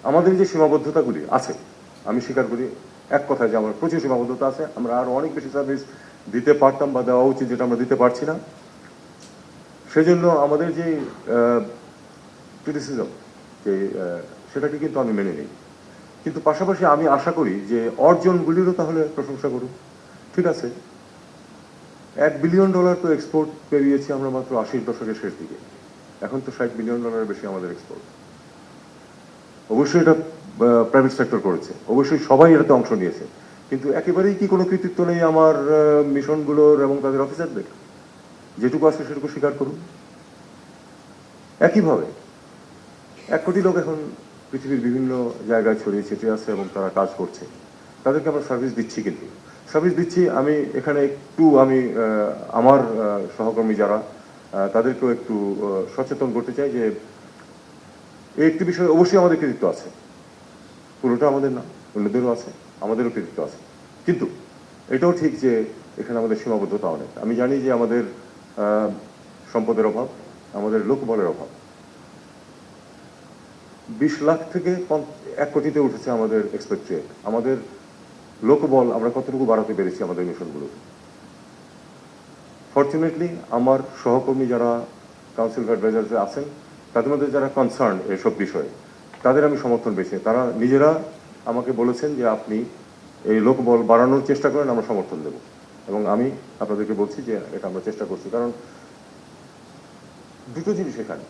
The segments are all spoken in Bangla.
আমাদের যে সীমাবদ্ধতাগুলি আছে, আমি স্বীকার করি এক কথায় যে আমার প্রচুর সীমাবদ্ধতা আছে, আমরা আরও অনেক বেশি সার্ভিস দিতে পারতাম বা দেওয়া উচিত, যেটা আমরা দিতে পারছি না। সেজন্য আমাদের যে ক্রিটিসিজম, যে সেটাকে কিন্তু আমি মেনে নিই। কিন্তু পাশাপাশি আমি আশা করি যে অর্জনগুলিরও তাহলে প্রশংসা করুন। ঠিক আছে, $1 বিলিয়ন তো এক্সপোর্ট পেরিয়েছি আমরা মাত্র 80 দশকের শেষ দিকে। এখন তো $60 বিলিয়ন বেশি আমাদের এক্সপোর্ট। অবশ্যই এটা প্রাইভেট সেক্টর করেছে, অবশ্যই সবাই এটাতে অংশ নিয়েছে, কিন্তু একেবারেই কি কোনো কৃতিত্ব নেই আমার মিশনগুলোর এবং তাদের অফিসারদের? যেটুকু আছে সেটুকু স্বীকার করুন। একইভাবে 1 কোটি লোক এখন পৃথিবীর বিভিন্ন জায়গায় ছড়িয়ে ছিটিয়ে আছে এবং তারা কাজ করছে, তাদেরকে আমরা সার্ভিস দিচ্ছি। কিন্তু সার্ভিস দিচ্ছি, আমি এখানে একটু আমার সহকর্মী যারা তাদেরকেও একটু সচেতন করতে চাই যে এই একটি বিষয়ে অবশ্যই আমাদের কৃতিত্ব আছে, পুরোটা আমাদের না, অন্যদেরও আছে, আমাদেরও কৃতিত্ব আছে। কিন্তু এটাও ঠিক যে এখানে আমাদের সীমাবদ্ধতা অনেক। আমি জানি যে আমাদের সম্পদের অভাব, আমাদের লোকবলের অভাব। 20 লাখ থেকে 1 কোটিতে উঠেছে আমাদের এক্সপেক্টেড। আমাদের লোকবল আমরা কতটুকু বাড়াতে পেরেছি আমাদের মিশনগুলোতে? ফর্চুনেটলি আমার সহকর্মী যারা কাউন্সিল অ্যাডভাইজার্সে আছেন, তাদের মধ্যে যারা কনসার্ন এসব বিষয়ে, তাদের আমি সমর্থন পেয়েছি। তারা নিজেরা আমাকে বলেছেন যে আপনি এই লোকবল বাড়ানোর চেষ্টা করেন, আমরা সমর্থন দেব। এবং আমি আপনাদেরকে বলছি যে এটা আমরা চেষ্টা করছি। কারণ দুটো জিনিস এখানে,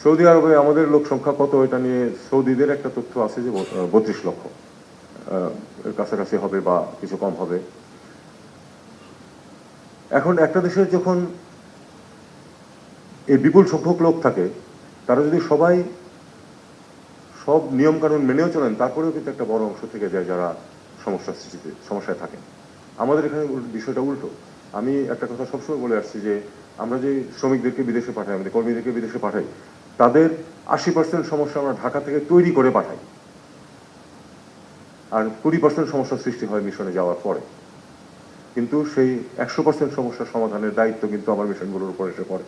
সৌদি আরবে আমাদের লোক সংখ্যা কত এটা নিয়ে সৌদিদের একটা তথ্য আছে যে 32 লক্ষ, এর কাছাকাছি হবে বা কিছু কম হবে। এখন একটা দেশের যখন এই বিপুল সংখ্যক লোক থাকে, তারা যদি সবাই সব নিয়মকানুন মেনেও চলেন, তারপরেও কিন্তু একটা বড় অংশ থেকে যায় যারা সমস্যায় থাকেন। আমাদের এখানে বিষয়টা উল্টো। আমি একটা কথা সবসময় বলে আসছি যে আমরা যে শ্রমিকদেরকে বিদেশে পাঠাই, আমাদের কর্মীদেরকে বিদেশে পাঠাই, তাদের 80% সমস্যা আমরা ঢাকা থেকে তৈরি করে পাঠাই, আর 20% সমস্যার সৃষ্টি হয় মিশনে যাওয়ার পরে। কিন্তু সেই 100% সমস্যার সমাধানের দায়িত্ব কিন্তু আমার মিশনগুলোর উপর এসে পড়ে।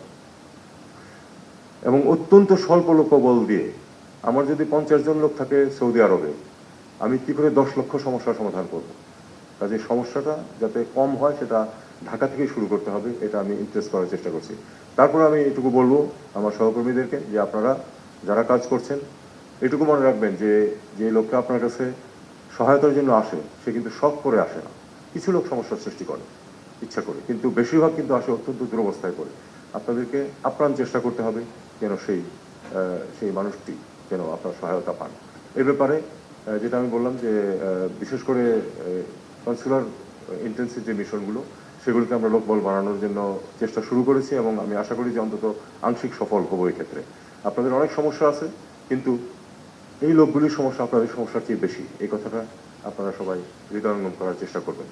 এবং অত্যন্ত স্বল্প লোকবল দিয়ে আমার যদি 50 জন লোক থাকে সৌদি আরবে, আমি কি করে 10 লক্ষ সমস্যার সমাধান করব? কাজে সমস্যাটা যাতে কম হয় সেটা ঢাকা থেকে শুরু করতে হবে, এটা আমি ইমপ্রেস করার চেষ্টা করছি। তারপর আমি এটুকু বলবো আমার সহকর্মীদেরকে যে আপনারা যারা কাজ করছেন, এটুকু মনে রাখবেন যে যে লোকটা আপনার কাছে সহায়তার জন্য আসে সে কিন্তু শখ করে আসে না। কিছু লোক সমস্যার সৃষ্টি করে ইচ্ছা করে, কিন্তু বেশিরভাগ কিন্তু আসে অত্যন্ত দুরবস্থায় করে। আপনাদেরকে আপ্রাণ চেষ্টা করতে হবে যেন সেই মানুষটি যেন আপনার সহায়তা পান। এ ব্যাপারে যেটা আমি বললাম যে বিশেষ করে কনসুলার ইন্টেন্সিভ যে মিশনগুলো, সেগুলোকে আমরা লোকবল বাড়ানোর জন্য চেষ্টা শুরু করেছি এবং আমি আশা করি যে অন্তত আংশিক সফল হবো এই ক্ষেত্রে। আপনাদের অনেক সমস্যা আছে, কিন্তু এই লোকগুলির সমস্যা আপনাদের সমস্যার চেয়ে বেশি, এই কথাটা আপনারা সবাই হৃদয়ঙ্গম করার চেষ্টা করবেন।